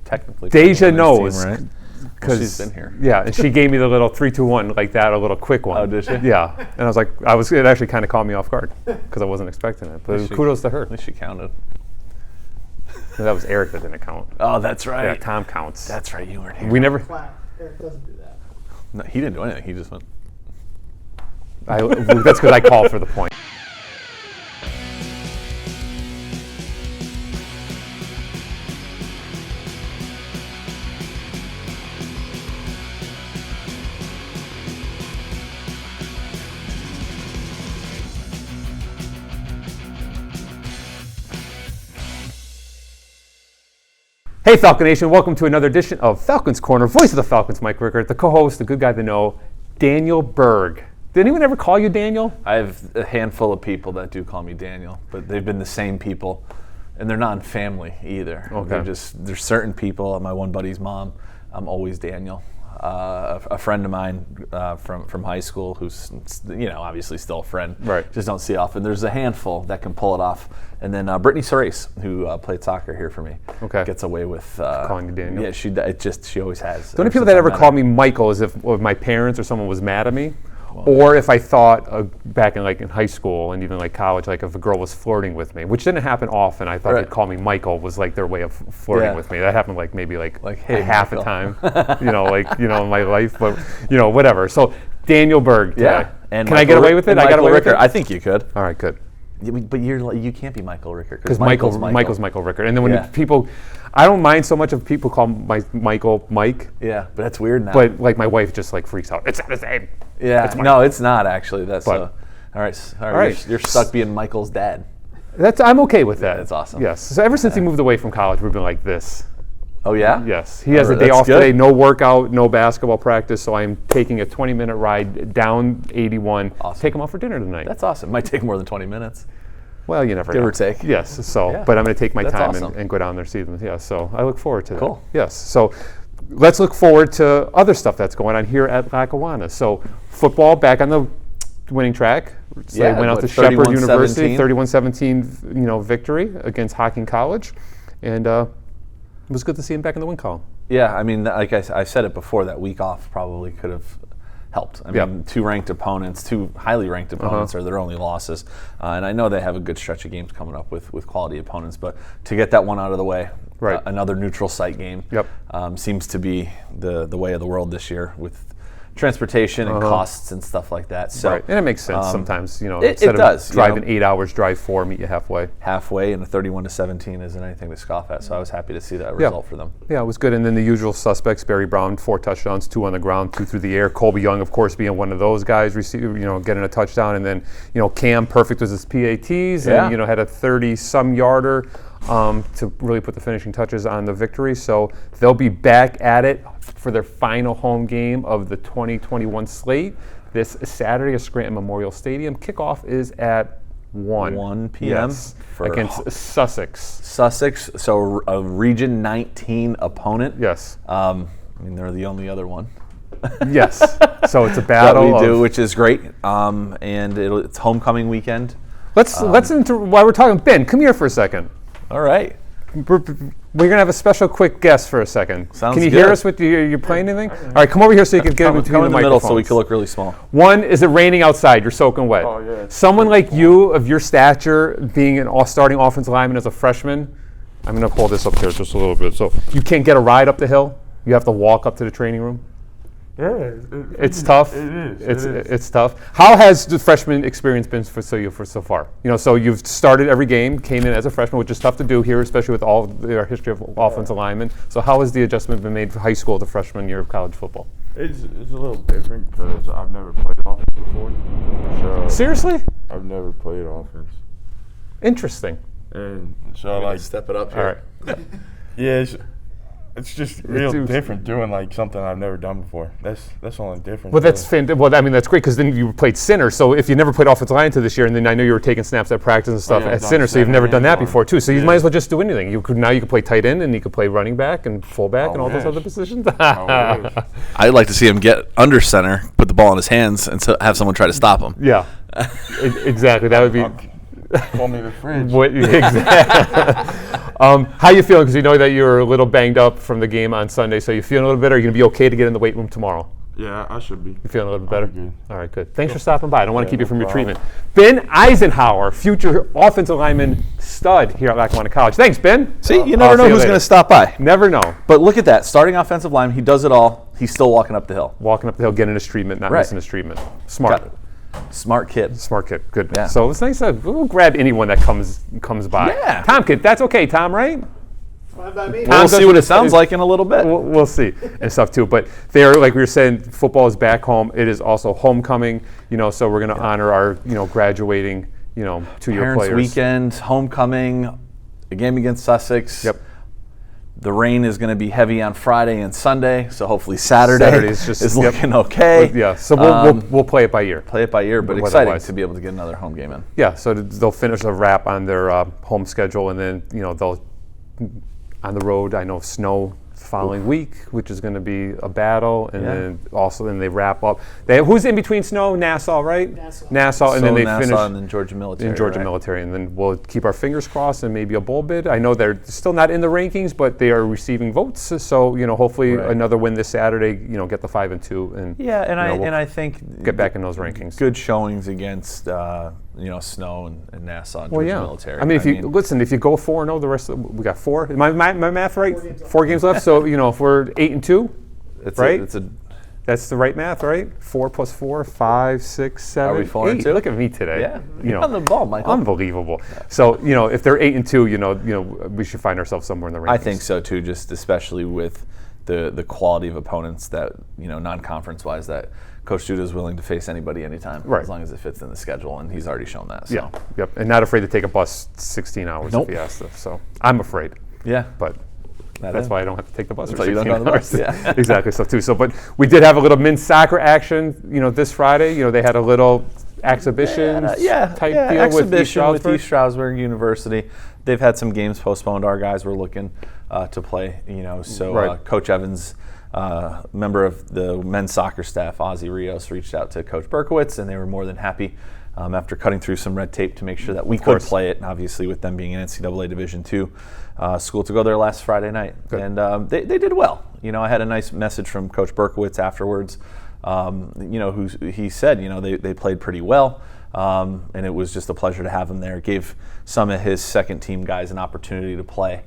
technically. Deja knows. Team, right? Because she's been here. Yeah, and she gave me the little 3-2-1 like that, a little quick one. Oh, did she? Yeah, and I was like, it actually kind of caught me off guard because I wasn't expecting it. But kudos to her. At least she counted. No, that was Eric that didn't count. Oh, that's right. Yeah, Tom counts. That's right. You weren't here. We never. Eric doesn't do that. No, he didn't do anything. He just went. That's because I called for the point. Hey Falcon Nation, welcome to another edition of Falcons Corner, voice of the Falcons, Mike Rickert, the co-host, the good guy to know, Daniel Berg. Did anyone ever call you Daniel? I have a handful of people that do call me Daniel, but they've been the same people, and they're not in family either. Okay. There's certain people, my one buddy's mom, I'm always Daniel. A friend of mine from high school who's, obviously still a friend. Right. Just don't see often. There's a handful that can pull it off. And then Brittany Sorace, who played soccer here for me, gets away with calling you Daniel. Yeah, she always has. The only people that ever called me Michael is if my parents or someone was mad at me, or if I thought back in high school and even like college, like if a girl was flirting with me, which didn't happen often. I thought they'd call me Michael was like their way of flirting with me. That happened maybe hey, half Michael. a time, in my life, but whatever. So Daniel Berg today. Yeah. And can I get away with it? I got away with it. I think you could. All right, good. But you can't be Michael Rickert because Michael's Michael Rickert. And then when people, I don't mind so much if people call Michael Mike. Yeah, but that's weird now. But my wife just freaks out. It's not the same. Yeah, no, it's not actually. That's all right. All right. You're stuck being Michael's dad. I'm okay with that. That's awesome. Yes. So ever since he moved away from college, we've been like this. Oh yeah. Yes. He has a day off today. No workout, no basketball practice. So I'm taking a 20-minute ride down 81. Awesome. Take him out for dinner tonight. That's awesome. Might take more than 20 minutes. Well, you never know. Give or take. Yes. So, but I'm going to take my time awesome. and go down there and see them. Yeah. So I look forward to that. Cool. Yes. So let's look forward to other stuff that's going on here at Lackawanna. So football back on the winning track. So they went out to Shepherd University, 31-17, victory against Hocking College, and it was good to see him back in the win column. Yeah, I mean, like I said it before, that week off probably could have helped. I mean, two highly ranked opponents are their only losses, and I know they have a good stretch of games coming up with quality opponents, but to get that one out of the way, another neutral site game, seems to be the way of the world this year with transportation and costs and stuff like that. So, and it makes sense sometimes. It does. Driving 8 hours, drive 4, meet you halfway. Halfway, and a 31-17 isn't anything to scoff at. So I was happy to see that result for them. Yeah, it was good. And then the usual suspects: Barry Brown, 4 touchdowns, 2 on the ground, 2 through the air. Colby Young, of course, being one of those guys, getting a touchdown. And then Cam Perfect was his PATs, and had a 30-some yarder to really put the finishing touches on the victory. So they'll be back at it for their final home game of the 2021 slate this Saturday at Scranton Memorial Stadium. Kickoff is at 1 p.m. Against Sussex. Sussex, so a Region 19 opponent. Yes. They're the only other one. Yes. So it's a battle that we do, which is great. And it's homecoming weekend. Let's while we're talking, Ben, come here for a second. All right. We're going to have a special quick guest for a second. Sounds Can you good. hear us with you're playing anything? All right, come over here so you can get between come the in the middle so we microphones. can look really small. One, is it raining outside? You're soaking wet. Oh, yeah. Someone like you, of your stature, being an starting offensive lineman as a freshman, I'm going to pull this up here just a little bit. So you can't get a ride up the hill? You have to walk up to the training room? Yeah, It's tough. It is. It's tough. How has the freshman experience been for so far? So you've started every game, came in as a freshman, which is tough to do here, especially with all our history of offensive linemen. So how has the adjustment been made for high school to freshman year of college football? It's a little different because I've never played offense before. So Seriously? I've never played offense, Interesting. and so Step it up here. All right. yeah, it's just real different doing something I've never done before. That's the only difference. Well, that's that's great because then you played center. So if you never played offensive line until this year, and then I know you were taking snaps at practice and stuff at center, so you've never done that before too. So you might as well just do anything. You could play tight end and you could play running back and fullback and all those other positions. I'd like to see him get under center, put the ball in his hands, and have someone try to stop him. Yeah, exactly. That would be. Call me the fridge. How you feeling? Because you know that you're a little banged up from the game on Sunday, so you feeling a little better? Are you going to be okay to get in the weight room tomorrow? Yeah, I should be. You feeling a little bit better? Good. All right, good. Thanks for stopping by. I don't want to keep you from your treatment. Ben Eisenhower, future offensive lineman stud here at Lackawanna College. Thanks, Ben. See, you never know who's going to stop by. Never know. But look at that. Starting offensive lineman, he does it all. He's still walking up the hill. Walking up the hill, getting his treatment, not missing his treatment. Smart. Smart kid. Smart kid. Good. Yeah. So it's nice that we'll grab anyone that comes by. Yeah. Tom kid, that's okay, Tom, right? Fine by me. We'll see what it sounds like in a little bit. We'll see and stuff too. But they're, like we were saying, football is back home. It is also homecoming, so we're going to honor our, graduating, 2-year Parents' players. weekend, homecoming, a game against Sussex. Yep. The rain is going to be heavy on Friday and Sunday, so hopefully Saturday is looking okay. Yeah, so we'll play it by ear. Play it by ear, but exciting to be able to get another home game in. Yeah, so they'll finish a wrap on their home schedule, and then they'll on the road. I know snow the following week, which is going to be a battle, and then they wrap up. Who's in between snow? Nassau, right? Nassau, and then they finish. And then Georgia Military. Military, and then we'll keep our fingers crossed and maybe a bowl bid. I know they're still not in the rankings, but they are receiving votes. So hopefully another win this Saturday. Get the 5-2, and I think get back in those rankings. Good showings against Snow and Nassau and Georgia Military. I mean, if you go 4-0, the rest we got 4. My math right? 4 games left. So if we're 8-2, right? That's the right math, right? 4 + 4, 5, 6, 7, Are we 4-2? Look at me today. Yeah, you're on the ball, Michael. Unbelievable. So if they're 8-2, we should find ourselves somewhere in the rankings. I think so too. Just especially with the quality of opponents that non-conference wise that Coach Duda is willing to face anybody anytime, as long as it fits in the schedule, and he's already shown that. So. Yeah, yep, and not afraid to take a bus 16 hours if he has to. So I'm afraid. Yeah, but that's why I don't have to take the bus. So you don't go on the bus. Yeah, exactly. So too. So, but we did have a little men's soccer action. This Friday. They had a little exhibition type deal exhibition with East Stroudsburg University. They've had some games postponed. Our guys were looking to play. Coach Evans, member of the men's soccer staff, Ozzie Rios, reached out to Coach Berkowitz, and they were more than happy after cutting through some red tape to make sure that we could play it. And obviously, with them being an NCAA Division II school, to go there last Friday night. Good. And they did well. I had a nice message from Coach Berkowitz afterwards. He said, they played pretty well. And it was just a pleasure to have him there. Gave some of his second team guys an opportunity to play,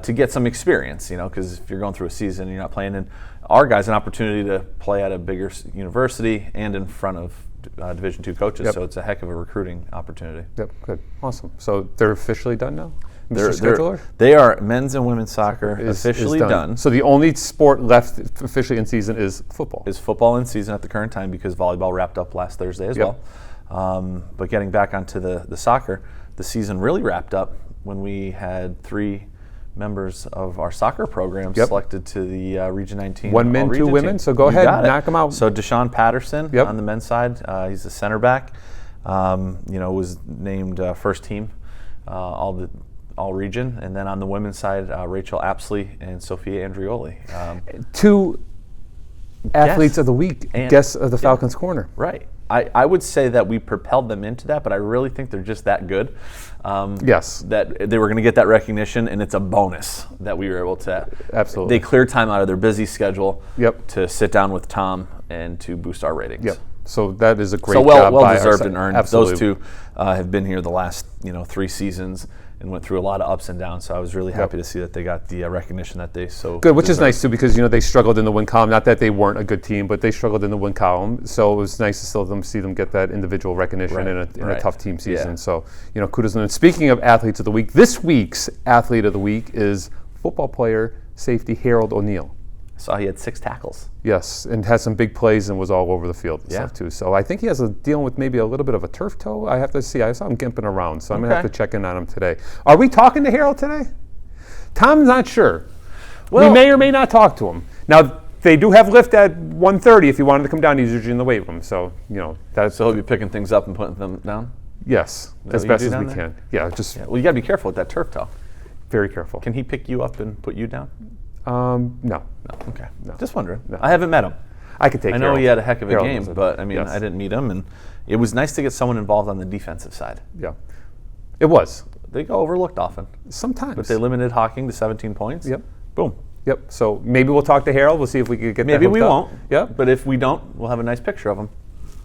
to get some experience, because if you're going through a season and you're not playing, and our guys an opportunity to play at a bigger university and in front of Division II coaches. So it's a heck of a recruiting opportunity. Yep, good, awesome. So they're officially done now? Mr. Scheduler? They are men's and women's soccer officially done. So the only sport left officially in season is football. Is football in season at the current time because volleyball wrapped up last Thursday as well. But getting back onto the soccer, the season really wrapped up when we had 3 members of our soccer program selected to the Region 19. 1 men, 2 women. So go ahead, knock them out. So Deshaun Patterson on the men's side, he's a center back. Was named first team all region, and then on the women's side, Rachel Apsley and Sophia Andrioli. 2 athletes of the week, guests of the Falcons Corner. Right. I would say that we propelled them into that, but I really think they're just that good. That they were going to get that recognition, and it's a bonus that we were able to. Absolutely. They cleared time out of their busy schedule to sit down with Tom and to boost our ratings. Yep. So that is a great job. So well deserved and earned. Absolutely. Those 2 have been here the last 3 seasons and went through a lot of ups and downs. So I was really happy to see that they got the recognition that they so good, which deserve. is nice too, because they struggled in the win column. Not that they weren't a good team, but they struggled in the win column. So it was nice to still see them get that individual recognition in a tough team season. Yeah. So kudos to them. And speaking of athletes of the week, this week's athlete of the week is football player safety Harold O'Neal. Saw he had 6 tackles. Yes, and had some big plays and was all over the field and stuff too. So I think he has dealing with maybe a little bit of a turf toe. I have to see. I saw him gimping around, so I'm going to have to check in on him today. Are we talking to Harold today? Tom's not sure. Well, we may or may not talk to him. Now, they do have lift at 1:30 if you wanted to come down. He's usually in the weight room. So, that's... So he'll be picking things up and putting them down? Yes, as best as we can. Yeah, just... Yeah. Well, you got to be careful with that turf toe. Very careful. Can he pick you up and put you down? No. Okay. No. Just wondering. No. I haven't met him. I could take. I know Harold. he had a heck of a Harold game, but I mean, I didn't meet him, and it was nice to get someone involved on the defensive side. Yeah. It was. They go overlooked often. Sometimes. But they limited Hawking to 17 points. Yep. Boom. Yep. So maybe we'll talk to Harold. We'll see if we can get Maybe that we hooked up. won't. Yep. But if we don't, we'll have a nice picture of him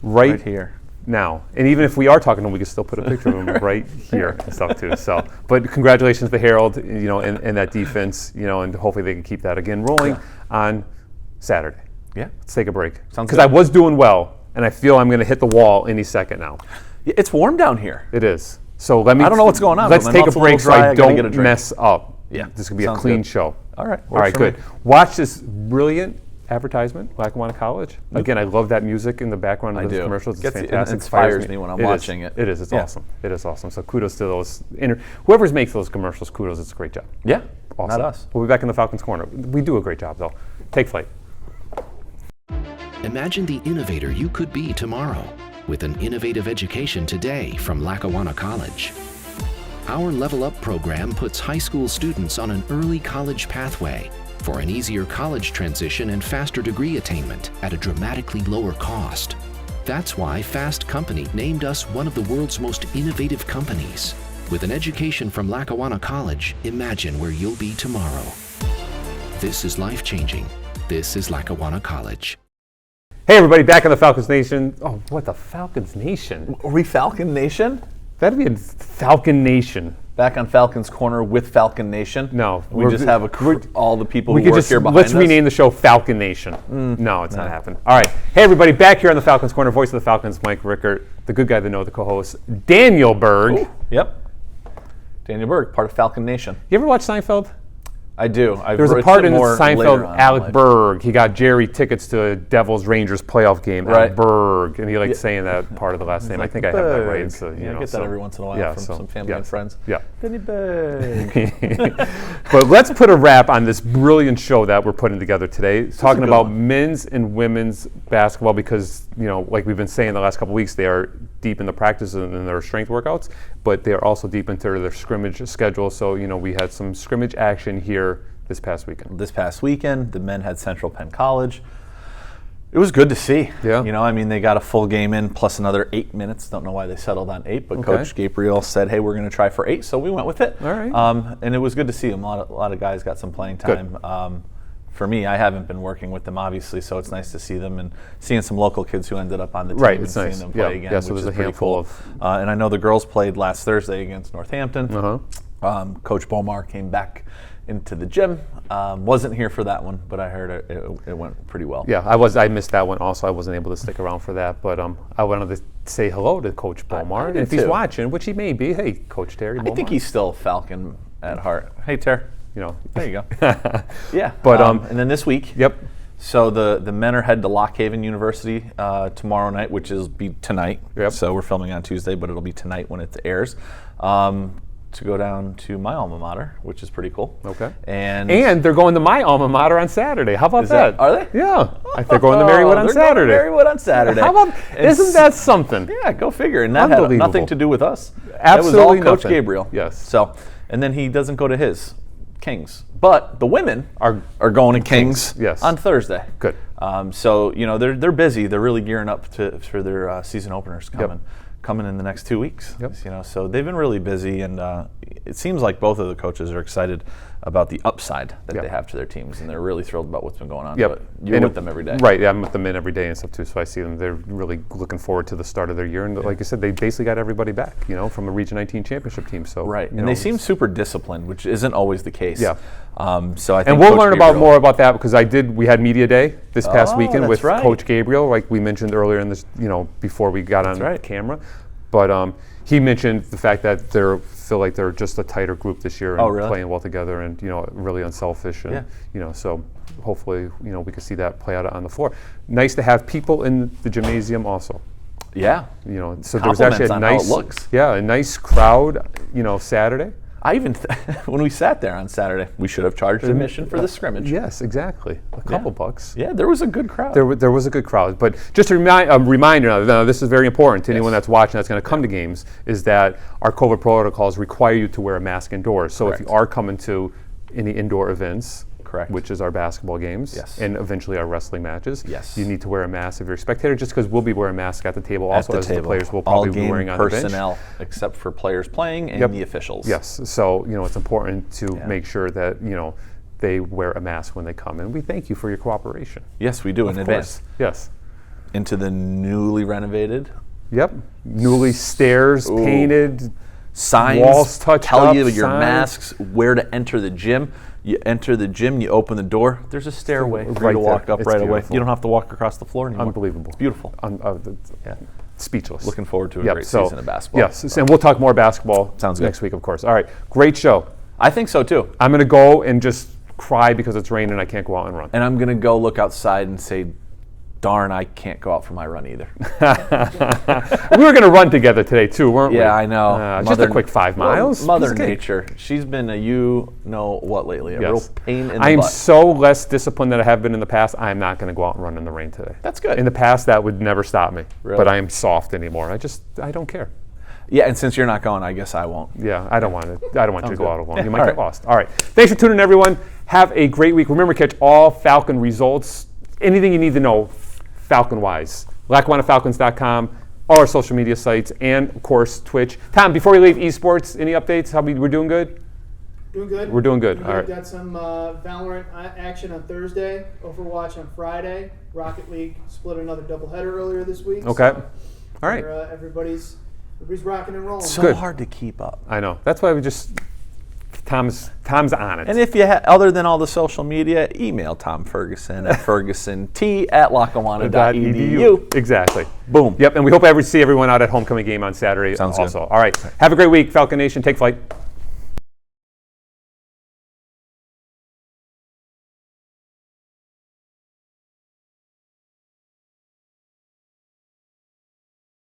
Right here. now. And even if we are talking to him, we can still put a picture of him right here and stuff too. So, but congratulations to Harold, and that defense, and hopefully they can keep that again rolling on Saturday. Yeah. Let's take a break. Sounds Because good. I was doing well, and I feel I'm going to hit the wall any second now. It's warm down here. It is. So let me. I don't know what's going on, Let's but my take a mouth's a break little so dry. I I gotta get a don't drink. mess up. Yeah. This is going to be a Sounds clean good. show. All right. All right, works for me. good. Watch this brilliant advertisement, Lackawanna College. Again, I love that music in the background of I those do. commercials. It's Gets you- it fantastic. inspires me when I'm watching it. It is. It's Yeah. awesome. It is awesome. So kudos to those. Whoever's makes those commercials, kudos. It's a great job. Yeah. Awesome. Not us. We'll be back in the Falcons Corner. We do a great job, though. Take flight. Imagine the innovator you could be tomorrow with an innovative education today from Lackawanna College. Our Level Up program puts high school students on an early college pathway for an easier college transition and faster degree attainment at a dramatically lower cost. That's why Fast Company named us one of the world's most innovative companies. With an education from Lackawanna College, imagine where you'll be tomorrow. This is life-changing. This is Lackawanna College. Hey, everybody, back in the Falcons Nation. Oh, what, the Falcons Nation? Are we Falcon Nation? That'd be a Falcon Nation. Back on Falcons Corner with Falcon Nation? No, We we're- just have all the people We who could work just here behind let's us. rename the show Falcon Nation. No, it's not happening. All right, hey everybody, back here on the Falcons Corner, voice of the Falcons, Mike Rickert, the good guy that know the co-host, Daniel Berg. Ooh, yep. Daniel Berg, part of Falcon Nation. You ever watch Seinfeld? I do. There was a part in Seinfeld, Alec Berg. He got Jerry tickets to a Devils Rangers playoff game. Right. Alec Berg, and he liked saying that part of the last name. I think I have that right. Berg. So, Yeah, I get that every once in a while from some family and friends. Yeah. Danny Berg. But let's put a wrap on this brilliant show that we're putting together today, talking good about one. men's and women's basketball because, like we've been saying the last couple of weeks, they are deep in the practices and in their strength workouts, but they are also deep into their scrimmage schedule. So, we had some scrimmage action here this past weekend. This past weekend, the men had Central Penn College. It was good to see. Yeah. They got a full game in plus another 8 minutes. Don't know why they settled on 8, but Okay. Coach Gabriel said, hey, we're going to try for 8, so we went with it. All right. And it was good to see them. A lot of guys got some playing Good. time. For me, I haven't been working with them, obviously, so it's nice to see them and seeing some local kids who ended up on the team Right, and it's seeing nice. them play Yeah. again, Yeah, so which there's is a pretty handful cool. of- And I know the girls played last Thursday against Northampton. Uh-huh. Coach Bomar came back into the gym. Wasn't here for that one, but I heard it went pretty well. Yeah, I missed that one also. I wasn't able to stick around for that, but I wanted to say hello to Coach Bomar. I And did if he's too. watching, which he may be, hey, Coach Terry Bomar. I think he's still a Falcon at heart. Hey, Ter. There you go. Yeah. But, and then this week. Yep. So the men are headed to Lock Haven University tomorrow night, which is be tonight. Yep. So we're filming on Tuesday, but it'll be tonight when it airs. To go down to my alma mater, which is pretty cool. Okay. And they're going to my alma mater on Saturday. How about Is that- are they? Yeah. They're going to Marywood on they're going to Saturday. Marywood on Saturday. How about? Isn't that something? Yeah, go figure. And that had Unbelievable. nothing to do with us. Absolutely That was all Coach nothing. Gabriel. Yes. So, and then he doesn't go to his Kings, but the women Are going to Kings, yes. on Thursday. Good. So they're busy. They're really gearing up for their season openers coming in the next 2 weeks. Yep. So they've been really busy, and it seems like both of the coaches are excited about the upside that Yep. they have to their teams, and they're really thrilled about what's been going on. Yep. But you're And with them every day. Right, yeah, I'm with them in every day and stuff too, so I see them. They're really looking forward to the start of their year. And like I said, they basically got everybody back, from a Region 19 championship team. So Right, and they seem super disciplined, which isn't always the case. Yeah. So I think And we'll Coach learn about Gabriel- more about that because we had media day this past weekend that's with right. Coach Gabriel, like we mentioned earlier in this, before we got on right. camera. But he mentioned the fact that they feel like they're just a tighter group this year and Oh, really? playing well together and really unselfish and so hopefully we can see that play out on the floor. Nice to have people in the gymnasium also. Yeah. So there was actually Compliments a on how it nice looks. a nice crowd, Saturday. I even when we sat there on Saturday, we should have charged admission for the scrimmage. Yes, exactly. A couple bucks. Yeah, there was a good crowd. There was a good crowd. But just a reminder, now this is very important to anyone that's watching that's going to come to games, is that our COVID protocols require you to wear a mask indoors. So if you Correct. are coming to any indoor events, Correct. which is our basketball games, Yes. and eventually our wrestling matches. Yes. You need to wear a mask if you're a spectator, just because we'll be wearing masks at the table also, as the players will all probably be game wearing on the bench. personnel, except for players playing and the officials. Yes, so it's important to make sure that they wear a mask when they come, and we thank you for your cooperation. Yes, we do in advance. Yes. Into the newly renovated Yep. Newly stairs painted, signs, walls touched tell up, you your signs. masks, where to enter the gym. You enter the gym, you open the door. There's a stairway for you Right to walk there. up It's right away. beautiful. You don't have to walk across the floor anymore. Unbelievable. It's beautiful. Speechless. Looking forward to a great so, season of basketball. Yes, and we'll talk more basketball Sounds good. next week, of course. All right, great show. I think so too. I'm going to go and just cry because it's raining and I can't go out and run. And I'm going to go look outside and say, darn, I can't go out for my run either. We were going to run together today too, weren't we? Yeah, I know. Just a quick 5 miles. Mother Piece of cake. Nature. She's been a you-know-what lately. A real Yes. pain in the I am butt. so less disciplined than I have been in the past. I am not going to go out and run in the rain today. That's good. In the past, that would never stop me. Really? But I am soft anymore. I don't care. Yeah, and since you're not going, I guess I won't. Yeah, I don't want you to go good. out alone. Yeah, You might all get right. lost. All right. Thanks for tuning in, everyone. Have a great week. Remember, catch all Falcon results. Anything you need to know, Falcon-wise. LackawannaFalcons.com, all our social media sites, and, of course, Twitch. Tom, before we leave Esports, any updates? We're doing good? Doing good. We're doing good. All right. Got some Valorant action on Thursday, Overwatch on Friday. Rocket League split another doubleheader earlier this week. Okay. So All right. everybody's rocking and rolling. So Good. hard to keep up. I know. That's why we just Tom's on it. And if you other than all the social media, email Tom Ferguson at ferguson@lackawanna.edu. Exactly. Boom. Yep. And we hope to see everyone out at homecoming game on Saturday. Sounds good. also. All right. Have a great week, Falcon Nation. Take flight.